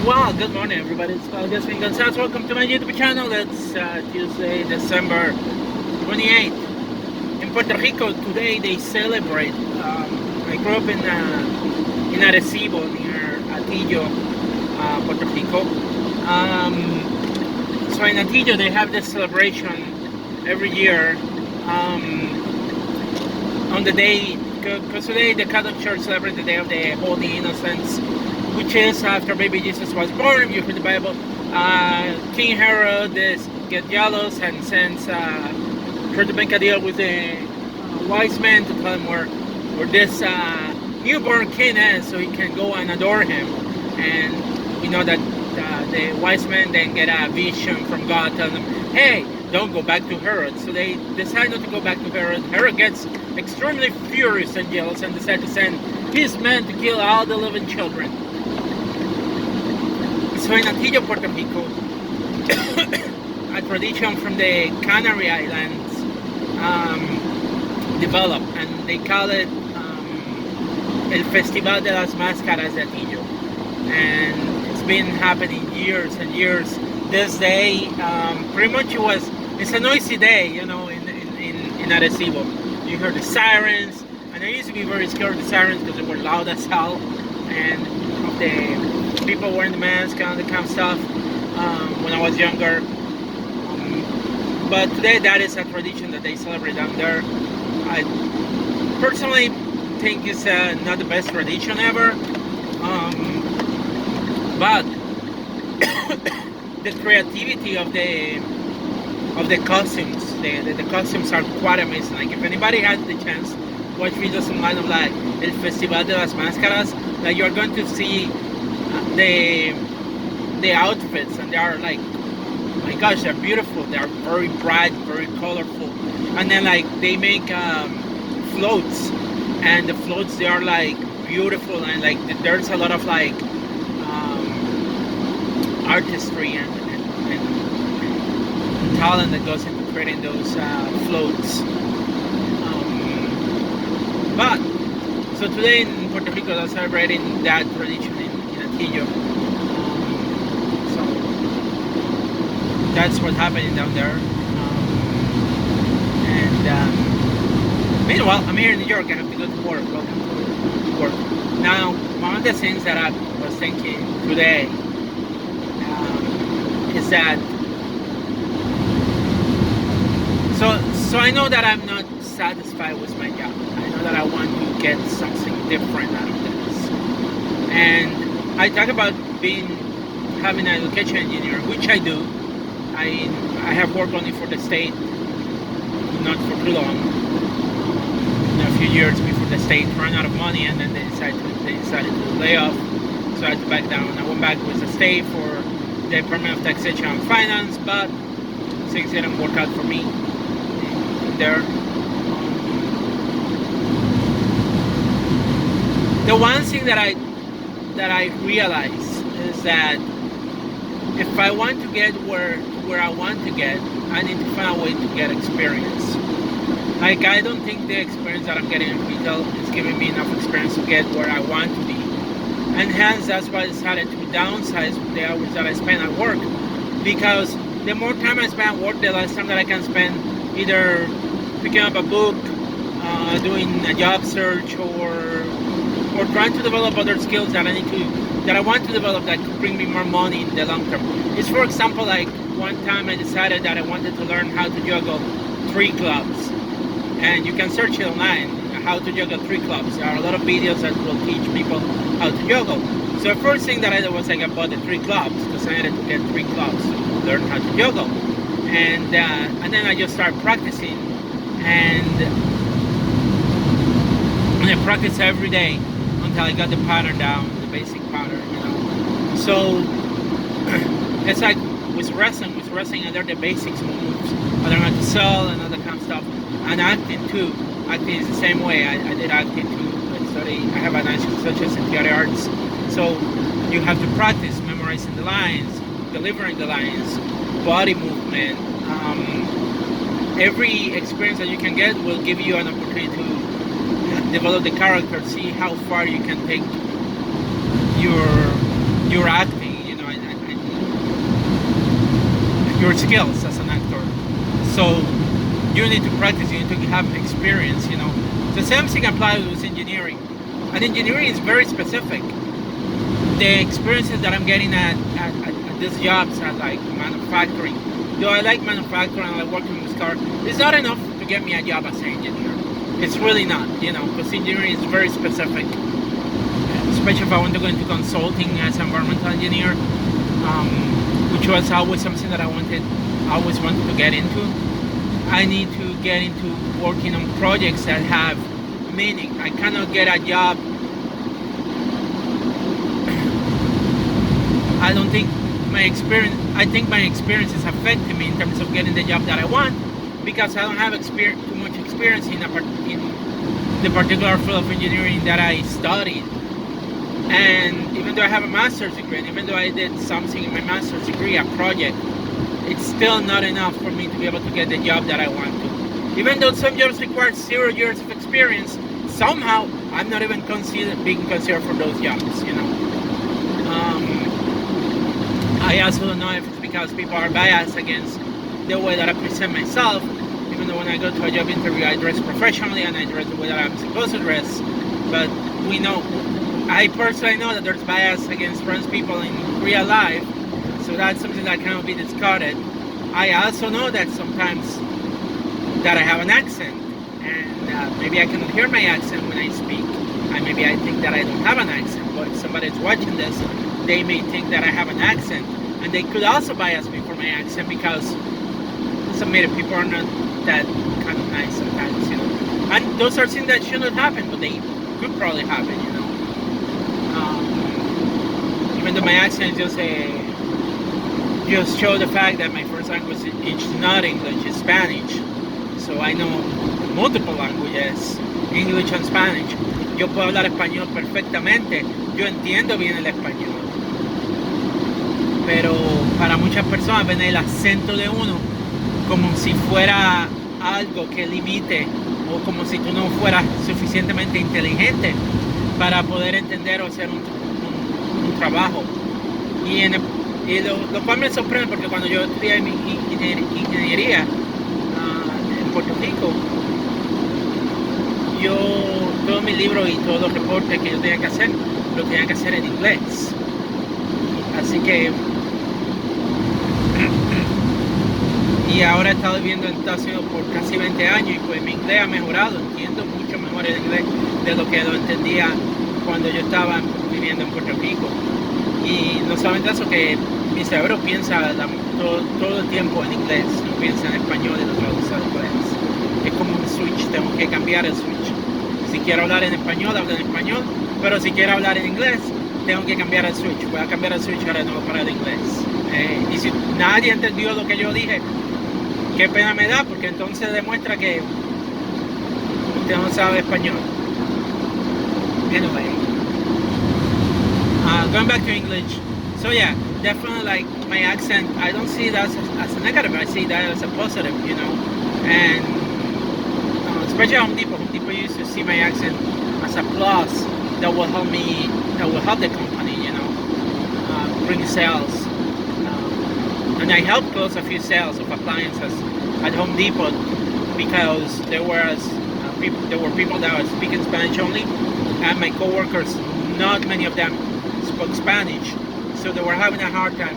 Well, good morning, everybody. It's Just Gonzalez. Welcome to my YouTube channel. It's Tuesday, December 28th. In Puerto Rico, today they celebrate. I grew up in Arecibo, near Atillo, Puerto Rico. So in Atillo, they have this celebration every year on the day, because today the Catholic Church celebrates the Day of the Holy Innocents, which is after baby Jesus was born. If you read the Bible, King Herod get jealous and sends try to make a deal with the wise men to tell him where this newborn king is, so he can go and adore him. And you know that the wise men then get a vision from God telling them, "Hey, don't go back to Herod." So they decide not to go back to Herod. Herod gets extremely furious and jealous and decides to send his men to kill all the living children. So in Atillo, Puerto Rico, a tradition from the Canary Islands developed, and they call it El Festival de las Mascaras de Atillo. And it's been happening years and years. This day, pretty much it's a noisy day, you know, in Arecibo. You hear the sirens, and I used to be very scared of the sirens because they were loud as hell, and of the people wearing the mask and the kind of stuff when I was younger. But today that is a tradition that they celebrate down there. I personally think it's not the best tradition ever, but the creativity of the costumes, the costumes are quite amazing. Like if anybody has the chance, watch videos online of like El Festival de las Mascaras, like you're going to see the outfits, and they are like, oh my gosh, they're beautiful. They're very bright, very colorful, and then like they make floats, and the floats, they are like beautiful, and like there's a lot of like artistry and talent that goes into creating those floats. But so today in Puerto Rico, they're celebrating that tradition in Atillo. So that's what's happening down there. Meanwhile, I'm here in New York. I have to go to work. Welcome to work. Now, one of the things that I was thinking today is that so I know that I'm not satisfied with my job. I know that I want to get something different out of this. And I talk about having an education engineer, which I do. I have worked only for the state, not for too long. A few years before the state ran out of money, and then they decided to lay off. So I had to back down. I went back with the state for the Department of Taxation and Finance, but things didn't work out for me there. The one thing that I realize is that if I want to get where I want to get, I need to find a way to get experience. Like, I don't think the experience that I'm getting in retail is giving me enough experience to get where I want to be. And hence, that's why I decided to downsize the hours that I spend at work. Because the more time I spend at work, the less time that I can spend either picking up a book, doing a job search, or trying to develop other skills that I want to develop that could bring me more money in the long term. It's, for example, like one time I decided that I wanted to learn how to juggle 3 clubs. And you can search it online, how to juggle 3 clubs. There are a lot of videos that will teach people how to juggle. So the first thing that I did was I bought the 3 clubs, because I needed to get 3 clubs to learn how to juggle. And then I just started practicing, and I practiced every day until I got the pattern down, the basic pattern, you know. So it's like with wrestling, I learned the basics moves. I learned how to sell and all that kind of stuff. And acting too. Acting is the same way. I did acting too. I have an associates in theater arts. So you have to practice memorizing the lines, delivering the lines, body movement. Every experience that you can get will give you an opportunity to develop the character, see how far you can take your acting, your skills as an actor. So you need to practice, you need to have experience, you know. The same thing applies with engineering. And engineering is very specific. The experiences that I'm getting at these jobs at like manufacturing, though I like manufacturing and I like working with cars, it's not enough to get me a job as an engineer. It's really not, you know, because engineering is very specific. Especially if I want to go into consulting as an environmental engineer, which was always something that I always wanted to get into. I need to get into working on projects that have meaning. I cannot get a job. I don't think my experience. I think my experience is affecting me in terms of getting the job that I want, because I don't have too much experience in the particular field of engineering that I studied. And even though I have a master's degree, and even though I did something in my master's degree, a project, it's still not enough for me to be able to get the job that I want to. Even though some jobs require 0 years of experience, somehow I'm not even being considered for those jobs, you know. I also don't know if it's because people are biased against the way that I present myself, even though when I go to a job interview I dress professionally and I dress the way that I'm supposed to dress. But we know, I personally know that there's bias against trans people in real life, so that's something that cannot be discarded. I also know that sometimes that I have an accent, and maybe I cannot hear my accent when I speak, and maybe I think that I don't have an accent, but if somebody's watching this, they may think that I have an accent, and they could also bias me for my accent, because some native people are not that kind of nice sometimes, you know. And those are things that shouldn't happen, but they could probably happen, you know. Even though my accent is just show the fact that my first language is not English, it's Spanish. So I know multiple languages, English and Spanish. Yo puedo hablar español perfectamente, yo entiendo bien el español. Pero para muchas personas ven el acento de uno como si fuera algo que limite, o como si tú no fueras suficientemente inteligente para poder entender o hacer un trabajo. Y lo cual me sorprende, porque cuando yo estudié mi ingeniería en Puerto Rico, todos mis libros y todos los reportes que yo tenía que hacer, lo tenía que hacer en inglés. Así que y ahora he estado viviendo en Estados Unidos por casi 20 años y pues mi inglés ha mejorado, entiendo mucho mejor el inglés de lo que lo entendía cuando yo estaba viviendo en Puerto Rico. Y no solamente eso, que mi cerebro piensa todo el tiempo en inglés, no piensa en español y lo traduce al inglés. Es como un switch, tengo que cambiar el switch. Si quiero hablar en español, hablo en español, pero si quiero hablar en inglés, tengo que cambiar el switch. Voy a cambiar el switch ahora de nuevo para el inglés. Y si nadie entendió lo que yo dije, qué pena me da, porque entonces demuestra que usted no sabe español. Anyway, going back to English. So yeah, definitely, like, my accent, I don't see that as a negative, I see that as a positive, you know. And especially Home Depot used to see my accent as a plus that will help me, that will help the company, you know, bring sales. And I helped close a few sales of appliances at Home Depot, because there were people that were speaking Spanish only, and my coworkers, not many of them spoke Spanish, so they were having a hard time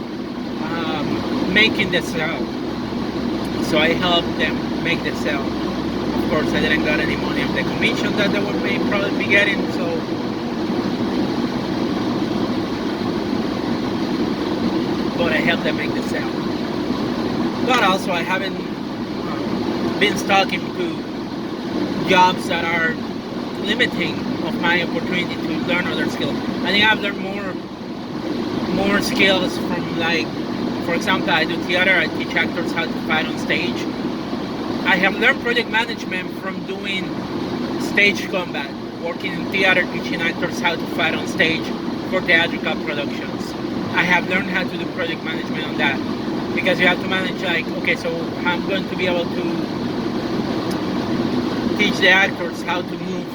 making the sale. So I helped them make the sale. Of course, I didn't get any money of the commission that they would probably be getting, so but I helped them make the sale. But also, I haven't been stuck into jobs that are limiting of my opportunity to learn other skills. I think I've learned more skills from, like, for example, I do theater. I teach actors how to fight on stage. I have learned project management from doing stage combat, working in theater, teaching actors how to fight on stage for theatrical productions. I have learned how to do project management on that, because you have to manage, like, okay, so I'm going to be able to teach the actors how to move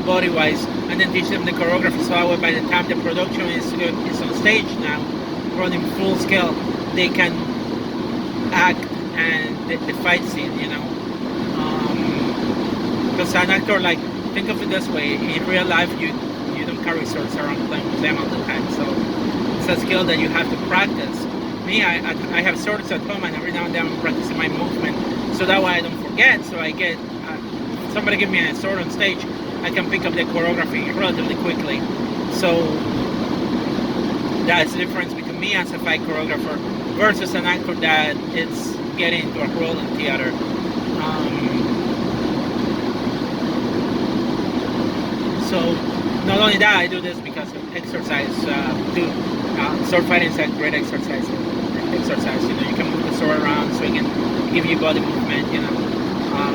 body-wise, and then teach them the choreography, so that way by the time the production is on stage now, running full scale, they can act and the fight scene, because an actor, like, think of it this way: in real life, you don't carry swords around playing with them all the time, so it's a skill that you have to practice. Me, I have swords at home, and every now and then I'm practicing my movement, so that way I don't forget. So I get somebody give me a sword on stage, I can pick up the choreography relatively quickly. So that's the difference between me as a fight choreographer versus an actor that is getting into a role in theater. So not only that, I do this because of exercise. Sword fighting is a great exercise. You can move the sword around, swing it, give you body movement.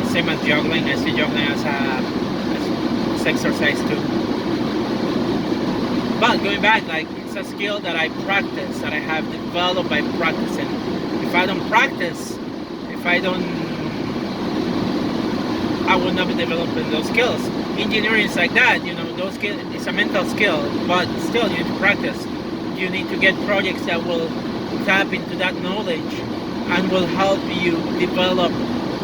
Same as juggling. I see juggling as exercise too. But going back, like, it's a skill that I practice, that I have developed by practicing. If I don't practice, I will not be developing those skills. Engineering is like that, those skills, it's a mental skill, but still you need to practice. You need to get projects that will tap into that knowledge and will help you develop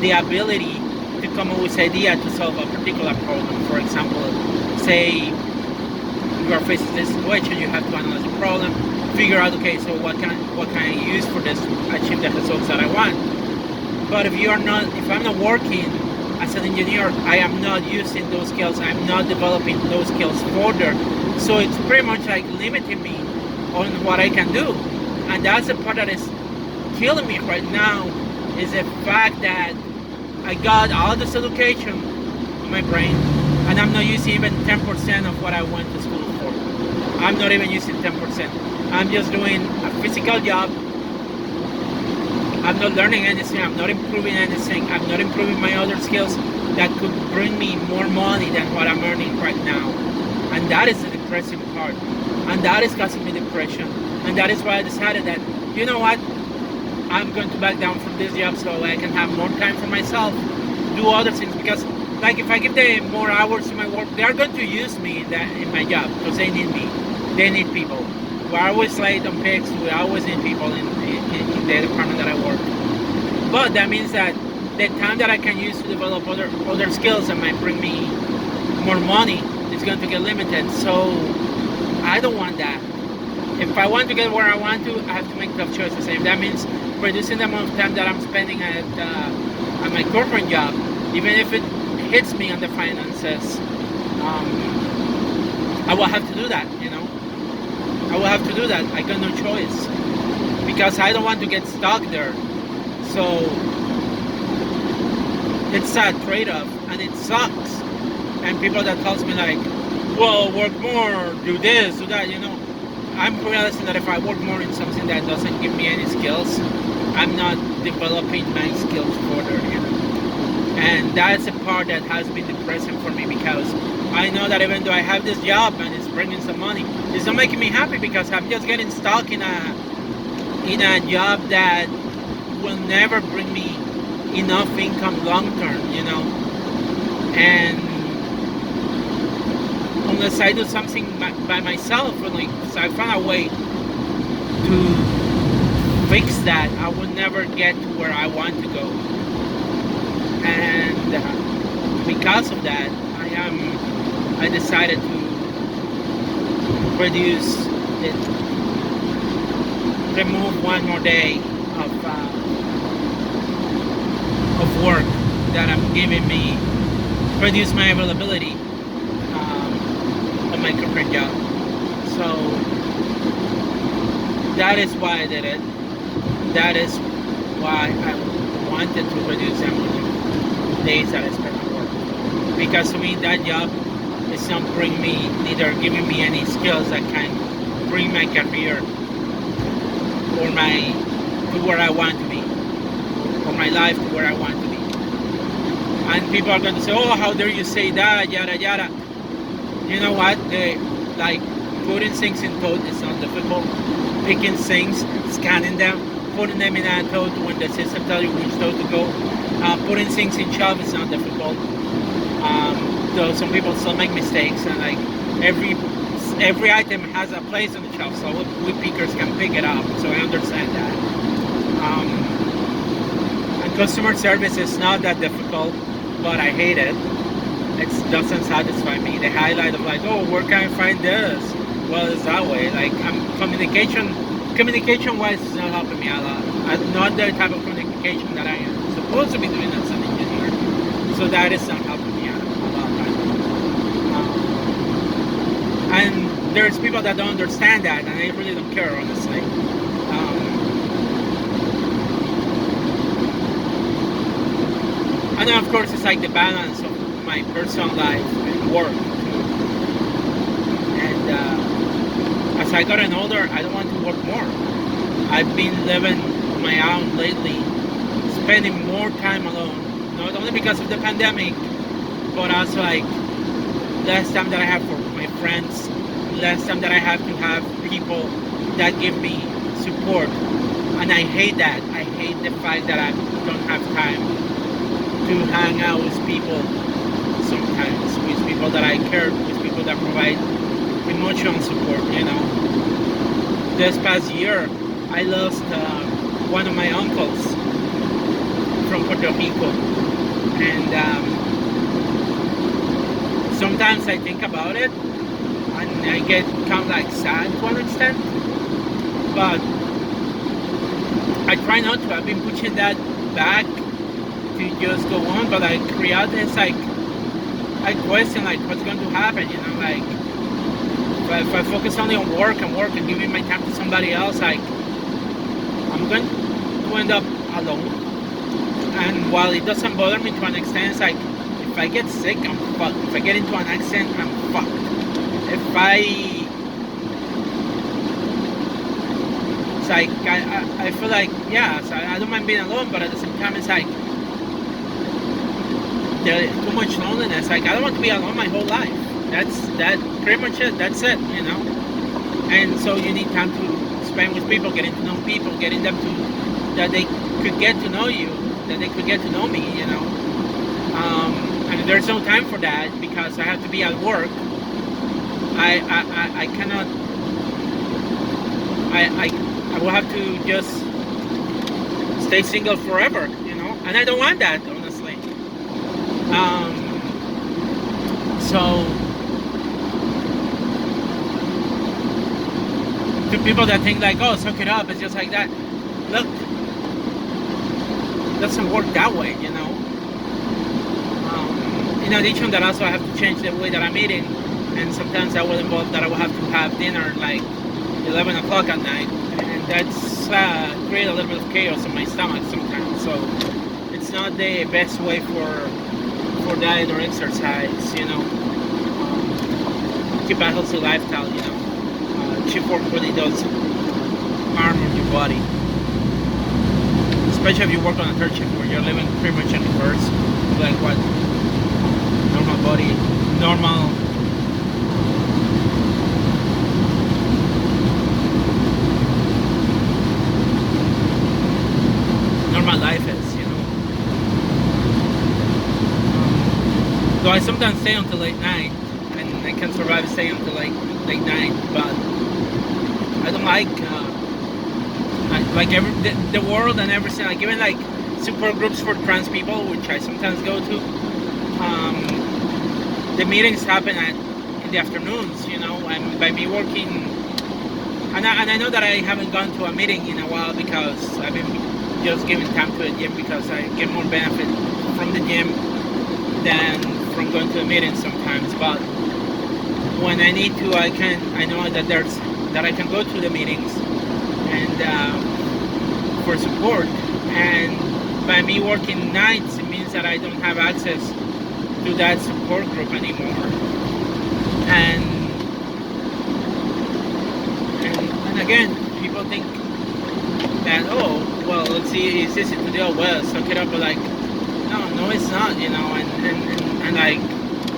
the ability to come up with idea to solve a particular problem. For example, say you are facing this situation, you have to analyze the problem, figure out, okay, so what can I use for this to achieve the results that I want. But if I'm not working as an engineer, I am not using those skills, I'm not developing those skills further. So it's pretty much like limiting me on what I can do. And that's the part that is killing me right now, is the fact that I got all this education in my brain and I'm not using even 10% of what I went to school for. I'm not even using 10%. I'm just doing a physical job. I'm not learning anything, I'm not improving anything, I'm not improving my other skills that could bring me more money than what I'm earning right now. And that is the depressing part. And that is causing me depression. And that is why I decided that, you know what, I'm going to back down from this job so I can have more time for myself, do other things. Because, like, if I give them more hours to my work, they are going to use me in my job because they need me. They need people. We're always late on picks. We always need people in the department that I work. But that means that the time that I can use to develop other skills that might bring me more money is going to get limited. So I don't want that. If I want to get where I want to, I have to make tough choices. And if that means reducing the amount of time that I'm spending at my corporate job, even if it hits me on the finances, I will have to do that, I will have to do that. I got no choice. Because I don't want to get stuck there. So it's a trade-off and it sucks. And people that tells me like, well, work more, do this, do that, I'm realizing that if I work more in something that doesn't give me any skills, I'm not developing my skills further, And that's the part that has been depressing for me, because I know that even though I have this job and it's bringing some money, it's not making me happy because I'm just getting stuck in a job that will never bring me enough income long term, And unless I do something by myself, or like, so I found a way to fix that, I will never get to where I want to go. And because of that, I decided to remove one more day of work that I'm giving me, reduce my availability on my current job. So that is why I did it. That is why I wanted to reduce the amount of days that I spend at work. Because to me, that job is not neither giving me any skills that can bring my career or to where I want to be, or my life to where I want to be. And people are going to say, oh, how dare you say that, yada yada. You know what? Like, putting things in tote is not difficult. Picking things, scanning them, putting them in a tote when the system tells you which tote to go. Putting things in shelf is not difficult. Though some people still make mistakes, and like every item has a place on the shelf, so we pickers can pick it up. So I understand that. Customer service is not that difficult, but I hate it. It doesn't satisfy me. The highlight of like, oh, where can I find this? Well, it's that way. Like, communication wise, it's not helping me a lot. I'm not the type of communication that I am supposed to be doing as an engineer. So that is not helping me a lot. And there's people that don't understand that, and I really don't care, honestly. And then, of course, it's like the balance of my personal life and work. And as I gotten older, I don't want to work more. I've been living on my own lately, spending more time alone. Not only because of the pandemic, but also like less time that I have for my friends, less time that I have to have people that give me support. And I hate that. I hate the fact that I don't have time to hang out with people sometimes, with people that I care, with people that provide emotional support, you know. This past year, I lost one of my uncles from Puerto Rico, and sometimes I think about it, and I get kind of like sad to an extent, but I try not to. I've been pushing that back to just go on, but like reality is like I question like what's going to happen, you know, like if I focus only on work and giving my time to somebody else, like I'm going to end up alone. And while it doesn't bother me to an extent, it's like if I get sick, I'm fucked. If I get into an accident, I'm fucked. If it's like I feel like so I don't mind being alone, but at the same time it's like there's too much loneliness. Like I don't want to be alone my whole life. That's pretty much it. That's it, you know. And so you need time to spend with people, getting to know people, getting them to that they could get to know you, that they could get to know me, you know. And there's no time for that because I have to be at work. I cannot. I will have to just stay single forever, you know. And I don't want that, honestly. So to people that think like, oh, suck it up, it's just like that. Look, it doesn't work that way, you know. In addition, that also I have to change the way that I'm eating, and sometimes that will involve that I will have to have dinner like 11 o'clock at night, and that's create a little bit of chaos in my stomach sometimes. So it's not the best way for diet or exercise, you know. Keep a healthy lifestyle, you know. Shift work really does harm on your body, especially if you work on a third shift where you're living pretty much in reverse, like what normal body, normal life is, you know. So I sometimes stay until late night, and I can survive staying until like late night, but I don't like the world and everything. Like even like support groups for trans people, which I sometimes go to. The meetings happen in the afternoons, you know, and by me working, and I know that I haven't gone to a meeting in a while because I've been just giving time to the gym because I get more benefit from the gym than from going to a meeting sometimes. But when I need to, I know that I can go to the meetings and for support. And by me working nights, it means that I don't have access to that support group anymore. And again, people think that, oh, well, let's see, it's easy to deal with, suck it up, but like, no, it's not, you know, and like,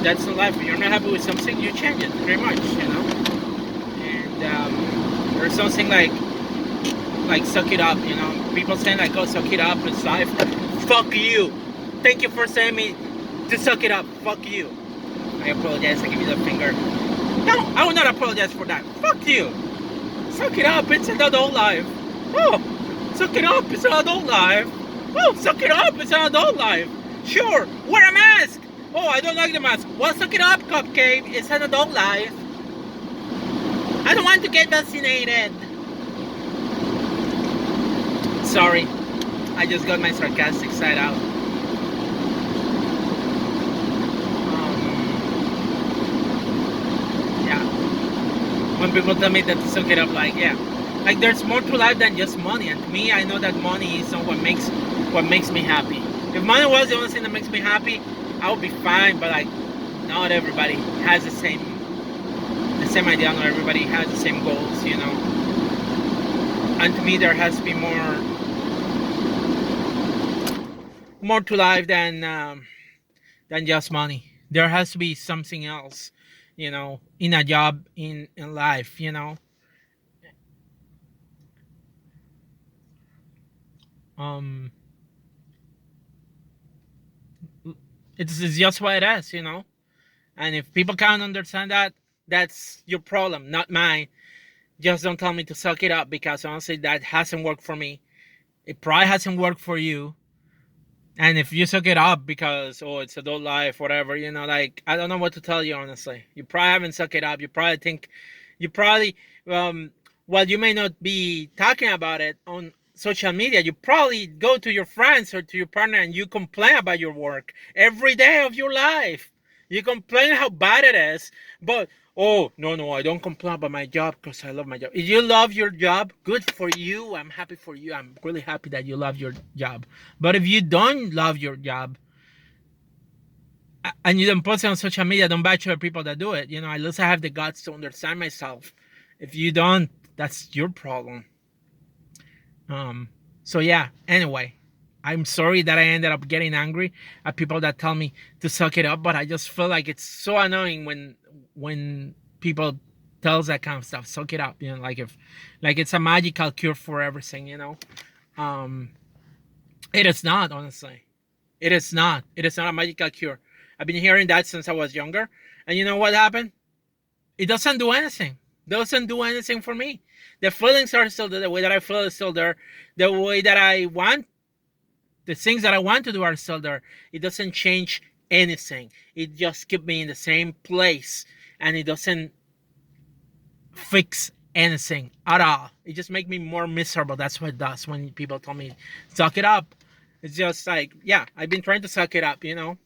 that's the life. If you're not happy with something, you change it, pretty much, you know. And there's something like suck it up, you know. People saying like, oh, suck it up, it's life. Fuck you. Thank you for saying me to suck it up. Fuck you. I apologize, I give you the finger. No, I will not apologize for that. Fuck you. Suck it up, it's an adult life. Oh, suck it up, it's an adult life. Oh, suck it up. It's an adult life. Sure, wear a mask. Oh, I don't like the mask. Well, suck it up, Cupcake. It's an adult life. I don't want to get vaccinated. Sorry, I just got my sarcastic side out. Yeah. When people tell me that to suck it up, like, yeah, like there's more to life than just money. And to me, I know that money is not what makes me happy. If money was the only thing that makes me happy, I would be fine. But like, not everybody has the same idea. Not everybody has the same goals, you know. And to me, there has to be more to life than just money. There has to be something else, you know, in a job, in life, you know. Um, it's just what it is, you know. And if people can't understand that, that's your problem, not mine. Just don't tell me to suck it up because honestly, that hasn't worked for me. It probably hasn't worked for you. And if you suck it up because it's adult life, whatever, you know, like I don't know what to tell you honestly. You probably haven't sucked it up. You probably um while you may not be talking about it on social media, you probably go to your friends or to your partner and you complain about your work every day of your life. You complain how bad it is, but oh no, I don't complain about my job because I love my job. If you love your job, good for you. I'm happy for you. I'm really happy that you love your job. But if you don't love your job and you don't post it on social media, don't bash other people that do it. You know, at least I have the guts to understand myself. If you don't, that's your problem. Um, so yeah. Anyway, I'm sorry that I ended up getting angry at people that tell me to suck it up, but I just feel like it's so annoying when people tells that kind of stuff. Suck it up, you know, like it's a magical cure for everything, you know. Um, it is not, honestly. It is not. It is not a magical cure. I've been hearing that since I was younger, and you know what happened? It doesn't do anything. Doesn't do anything for me. The feelings are still there. The way that I feel is still there. The way that I want, the things that I want to do are still there. It doesn't change anything. It just keeps me in the same place, and it doesn't fix anything at all. It just makes me more miserable. That's what it does when people tell me suck it up. It's just like, yeah, I've been trying to suck it up, you know,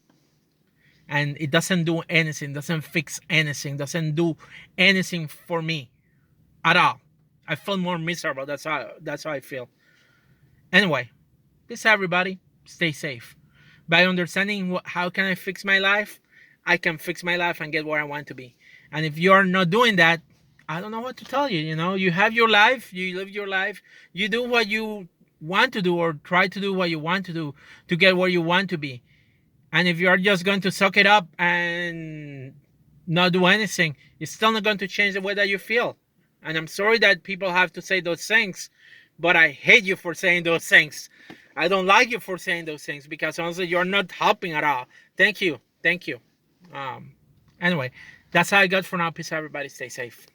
and it doesn't do anything, doesn't fix anything, doesn't do anything for me at all. I feel more miserable. That's how I feel. Anyway, peace everybody. Stay safe. By understanding how can I fix my life, I can fix my life and get where I want to be. And if you are not doing that, I don't know what to tell you. You know, you have your life, you live your life, you do what you want to do or try to do what you want to do to get where you want to be. And if you're just going to suck it up and not do anything, it's still not going to change the way that you feel. And I'm sorry that people have to say those things, but I hate you for saying those things. I don't like you for saying those things because honestly, you're not helping at all. Thank you. Thank you. Um, anyway, that's how I got for now. Peace, everybody. Stay safe.